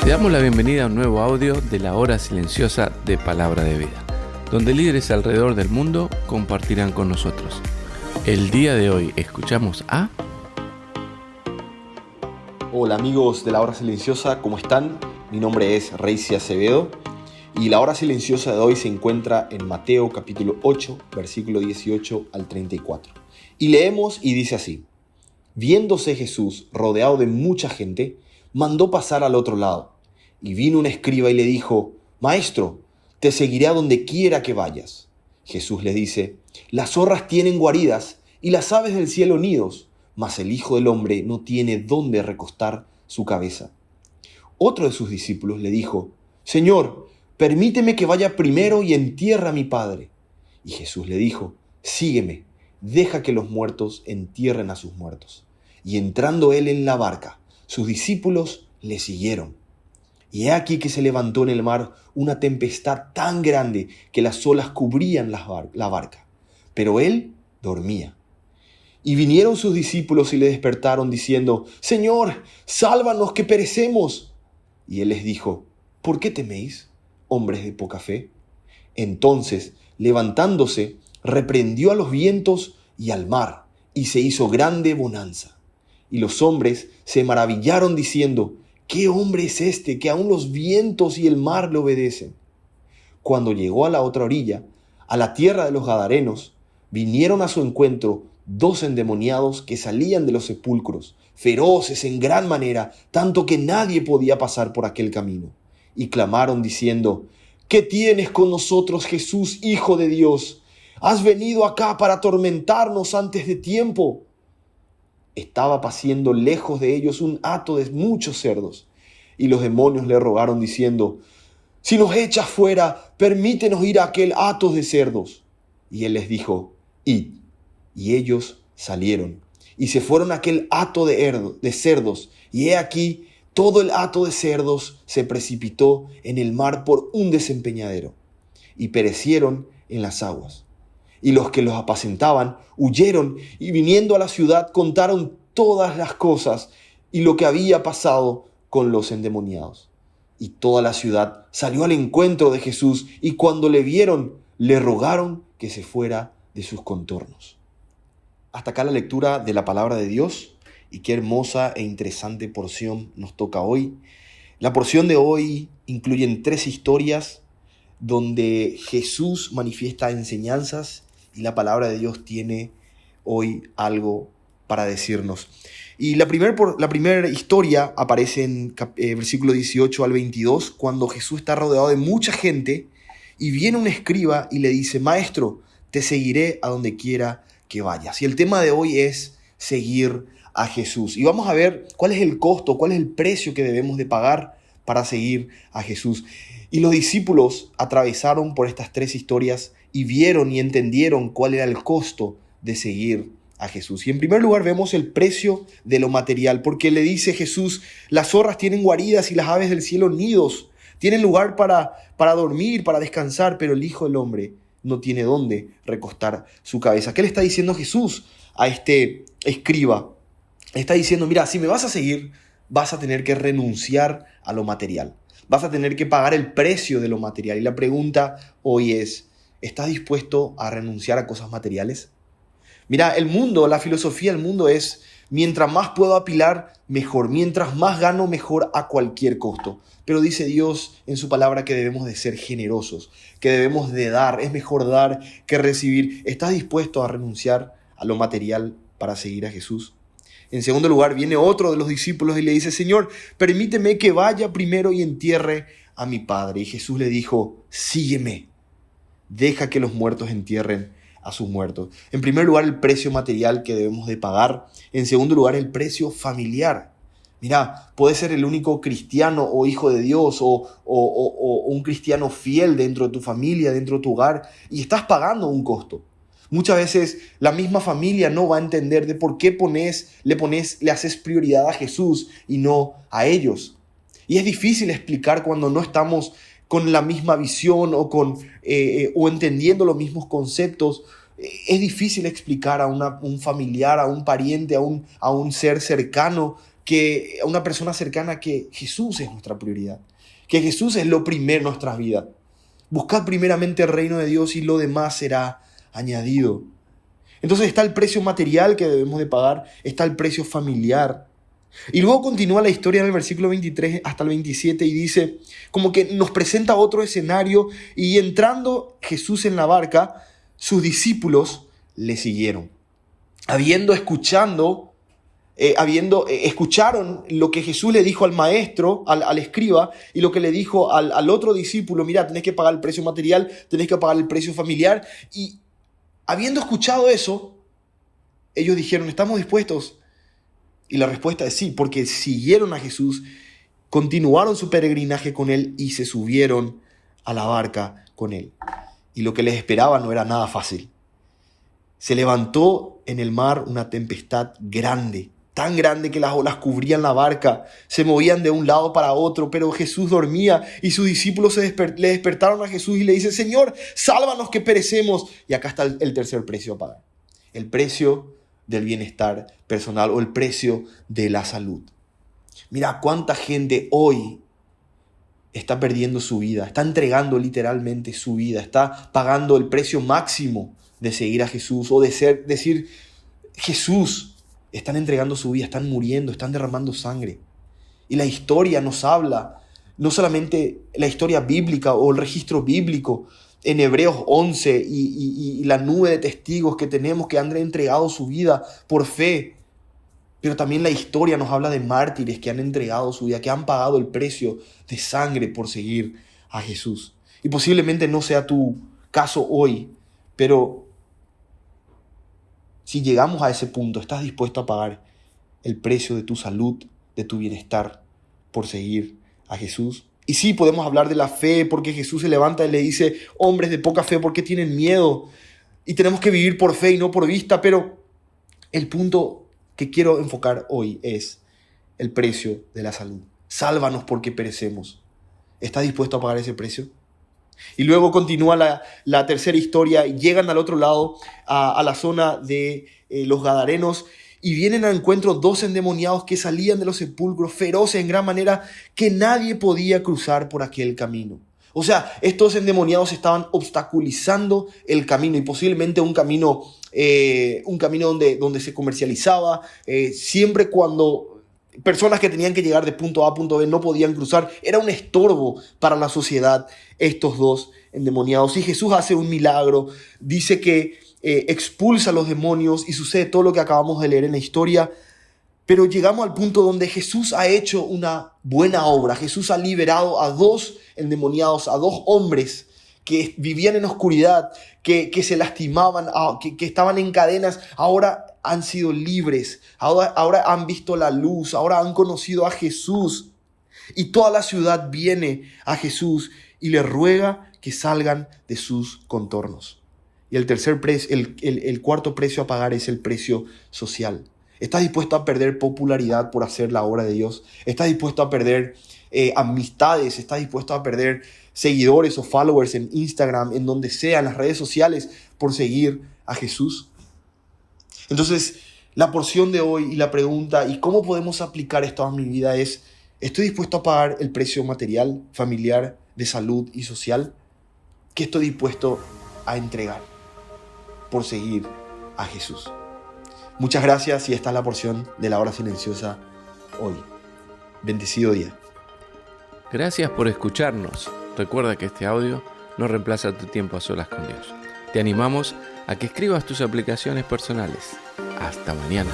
Te damos la bienvenida a un nuevo audio de la hora silenciosa de Palabra de Vida, donde líderes alrededor del mundo compartirán con nosotros. El día de hoy escuchamos a... Hola amigos de la hora silenciosa, ¿cómo están? Mi nombre es Reisi Acevedo y la hora silenciosa de hoy se encuentra en Mateo capítulo 8, versículo 18 al 34. Y leemos y dice así: Viéndose Jesús rodeado de mucha gente, mandó pasar al otro lado. Y vino un escriba y le dijo: Maestro, te seguiré a donde quiera que vayas. Jesús le dice: Las zorras tienen guaridas y las aves del cielo nidos, mas el Hijo del Hombre no tiene dónde recostar su cabeza. Otro de sus discípulos le dijo: Señor, permíteme que vaya primero y entierre a mi padre. Y Jesús le dijo: Sígueme, deja que los muertos entierren a sus muertos. Y entrando él en la barca, sus discípulos le siguieron. Y he aquí que se levantó en el mar una tempestad tan grande que las olas cubrían la barca, pero él dormía. Y vinieron sus discípulos y le despertaron diciendo: Señor, sálvanos que perecemos. Y él les dijo: ¿Por qué teméis, hombres de poca fe? Entonces, levantándose, reprendió a los vientos y al mar, y se hizo grande bonanza. Y los hombres se maravillaron diciendo: ¿Qué hombre es este que aun los vientos y el mar le obedecen? Cuando llegó a la otra orilla, a la tierra de los Gadarenos, vinieron a su encuentro 2 endemoniados que salían de los sepulcros, feroces en gran manera, tanto que nadie podía pasar por aquel camino. Y clamaron diciendo: ¿Qué tienes con nosotros, Jesús, Hijo de Dios? ¿Has venido acá para atormentarnos antes de tiempo? Estaba paciendo lejos de ellos un hato de muchos cerdos, y los demonios le rogaron diciendo: Si nos echas fuera, permítenos ir a aquel hato de cerdos. Y él les dijo: Id. Y ellos salieron, y se fueron a aquel hato de cerdos, y he aquí, todo el hato de cerdos se precipitó en el mar por un desempeñadero, y perecieron en las aguas. Y los que los apacentaban huyeron y viniendo a la ciudad contaron todas las cosas y lo que había pasado con los endemoniados. Y toda la ciudad salió al encuentro de Jesús y cuando le vieron, le rogaron que se fuera de sus contornos. Hasta acá la lectura de la palabra de Dios, y qué hermosa e interesante porción nos toca hoy. La porción de hoy incluye 3 historias donde Jesús manifiesta enseñanzas y la palabra de Dios tiene hoy algo para decirnos. Y la primera historia aparece en versículo 18 al 22, cuando Jesús está rodeado de mucha gente y viene un escriba y le dice: Maestro, te seguiré a donde quiera que vayas. Y el tema de hoy es seguir a Jesús. Y vamos a ver cuál es el costo, cuál es el precio que debemos de pagar para seguir a Jesús. Y los discípulos atravesaron por estas 3 historias y vieron y entendieron cuál era el costo de seguir a Jesús. Y en primer lugar vemos el precio de lo material, porque le dice Jesús: las zorras tienen guaridas y las aves del cielo nidos, tienen lugar para dormir, para descansar, pero el Hijo del Hombre no tiene dónde recostar su cabeza. ¿Qué le está diciendo Jesús a este escriba? Le está diciendo: mira, si me vas a seguir, vas a tener que renunciar a lo material. Vas a tener que pagar el precio de lo material. Y la pregunta hoy es: ¿estás dispuesto a renunciar a cosas materiales? Mira, el mundo, la filosofía del mundo es: mientras más puedo apilar, mejor. Mientras más gano, mejor a cualquier costo. Pero dice Dios en su palabra que debemos de ser generosos, que debemos de dar. Es mejor dar que recibir. ¿Estás dispuesto a renunciar a lo material para seguir a Jesús? En segundo lugar, viene otro de los discípulos y le dice: Señor, permíteme que vaya primero y entierre a mi padre. Y Jesús le dijo: Sígueme, deja que los muertos entierren a sus muertos. En primer lugar, el precio material que debemos de pagar. En segundo lugar, el precio familiar. Mira, puedes ser el único cristiano o hijo de Dios o un cristiano fiel dentro de tu familia, dentro de tu hogar, y estás pagando un costo. Muchas veces la misma familia no va a entender de por qué le haces prioridad a Jesús y no a ellos. Y es difícil explicar cuando no estamos con la misma visión o entendiendo los mismos conceptos. Es difícil explicar a un familiar, a un pariente, a un ser cercano que a una persona cercana que Jesús es nuestra prioridad, que Jesús es lo primero en nuestras vidas. Buscad primeramente el reino de Dios y lo demás será añadido. Entonces está el precio material que debemos de pagar, está el precio familiar. Y luego continúa la historia en el versículo 23 hasta el 27 y dice, como que nos presenta otro escenario, y entrando Jesús en la barca, sus discípulos le siguieron. Escucharon lo que Jesús le dijo al maestro, al escriba, y lo que le dijo al otro discípulo: mira, tenés que pagar el precio material, tenés que pagar el precio familiar. Y habiendo escuchado eso, ellos dijeron, ¿estamos dispuestos? Y la respuesta es sí, porque siguieron a Jesús, continuaron su peregrinaje con él y se subieron a la barca con él. Y lo que les esperaba no era nada fácil. Se levantó en el mar una tempestad grande, tan grande que las olas cubrían la barca, se movían de un lado para otro, pero Jesús dormía y sus discípulos le despertaron a Jesús y le dicen: Señor, sálvanos que perecemos. Y acá está el tercer precio a pagar. El precio del bienestar personal o el precio de la salud. Mira cuánta gente hoy está perdiendo su vida, está entregando literalmente su vida, está pagando el precio máximo de seguir a Jesús o decir Jesús. Están entregando su vida, están muriendo, están derramando sangre. Y la historia nos habla, no solamente la historia bíblica o el registro bíblico en Hebreos 11 y la nube de testigos que tenemos que han entregado su vida por fe, pero también la historia nos habla de mártires que han entregado su vida, que han pagado el precio de sangre por seguir a Jesús. Y posiblemente no sea tu caso hoy, pero si llegamos a ese punto, ¿estás dispuesto a pagar el precio de tu salud, de tu bienestar, por seguir a Jesús? Y sí, podemos hablar de la fe, porque Jesús se levanta y le dice: hombres de poca fe, ¿por qué tienen miedo? Y tenemos que vivir por fe y no por vista, pero el punto que quiero enfocar hoy es el precio de la salud. Sálvanos porque perecemos. ¿Estás dispuesto a pagar ese precio? Y luego continúa la tercera historia y llegan al otro lado, a la zona de los Gadarenos, y vienen al encuentro 2 endemoniados que salían de los sepulcros, feroces en gran manera, que nadie podía cruzar por aquel camino. O sea, estos endemoniados estaban obstaculizando el camino, y posiblemente un camino donde se comercializaba, siempre cuando personas que tenían que llegar de punto A a punto B no podían cruzar. Era un estorbo para la sociedad estos 2 endemoniados. Y Jesús hace un milagro, dice que expulsa a los demonios y sucede todo lo que acabamos de leer en la historia. Pero llegamos al punto donde Jesús ha hecho una buena obra. Jesús ha liberado a 2 endemoniados, a 2 hombres que vivían en oscuridad, que se lastimaban, que estaban en cadenas. Ahora han sido libres, ahora han visto la luz, ahora han conocido a Jesús. Y toda la ciudad viene a Jesús y le ruega que salgan de sus contornos. Y el cuarto precio a pagar es el precio social. ¿Estás dispuesto a perder popularidad por hacer la obra de Dios? ¿Estás dispuesto a perder amistades? ¿Estás dispuesto a perder seguidores o followers en Instagram, en donde sea, en las redes sociales, por seguir a Jesús? Entonces, la porción de hoy y la pregunta, ¿y cómo podemos aplicar esto a mi vida? Es: ¿estoy dispuesto a pagar el precio material, familiar, de salud y social? ¿Qué estoy dispuesto a entregar por seguir a Jesús? Muchas gracias, y esta es la porción de la hora silenciosa hoy. Bendecido día. Gracias por escucharnos. Recuerda que este audio no reemplaza tu tiempo a solas con Dios. Te animamos a que escribas tus aplicaciones personales. Hasta mañana.